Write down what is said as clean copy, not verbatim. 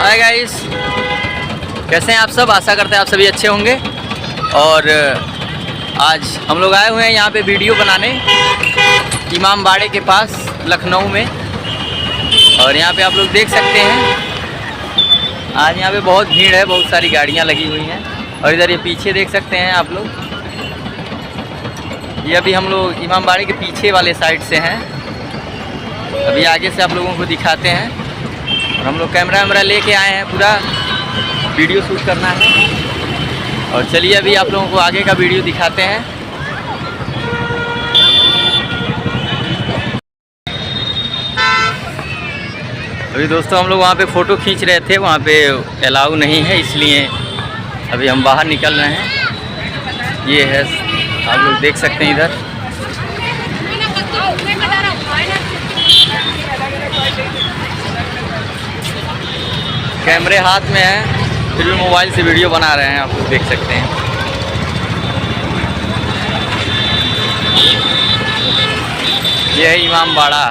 Hi guys, कैसे हैं आप सब। आशा करते हैं आप सभी अच्छे होंगे। और आज हम लोग आए हुए हैं यहाँ पे वीडियो बनाने इमाम बाड़े के पास लखनऊ में। और यहाँ पे आप लोग देख सकते हैं आज यहाँ पे बहुत भीड़ है, बहुत सारी गाड़ियाँ लगी हुई हैं। और इधर ये पीछे देख सकते हैं आप लोग, ये अभी हम लोग इमाम बाड़े के पीछे वाले साइड से हैं। अभी आगे से आप लोगों को दिखाते हैं। और हम लोग कैमरा वैमरा लेके आए हैं, पूरा वीडियो शूट करना है। और चलिए अभी आप लोगों को आगे का वीडियो दिखाते हैं। अभी दोस्तों हम लोग वहाँ पे फ़ोटो खींच रहे थे, वहाँ पे अलाउ नहीं है, इसलिए अभी हम बाहर निकल रहे हैं। ये है, आप लोग देख सकते हैं इधर। कैमरे हाथ में है, फिर भी मोबाइल से वीडियो बना रहे हैं, आप लोग देख सकते हैं। ये है इमाम बाड़ा।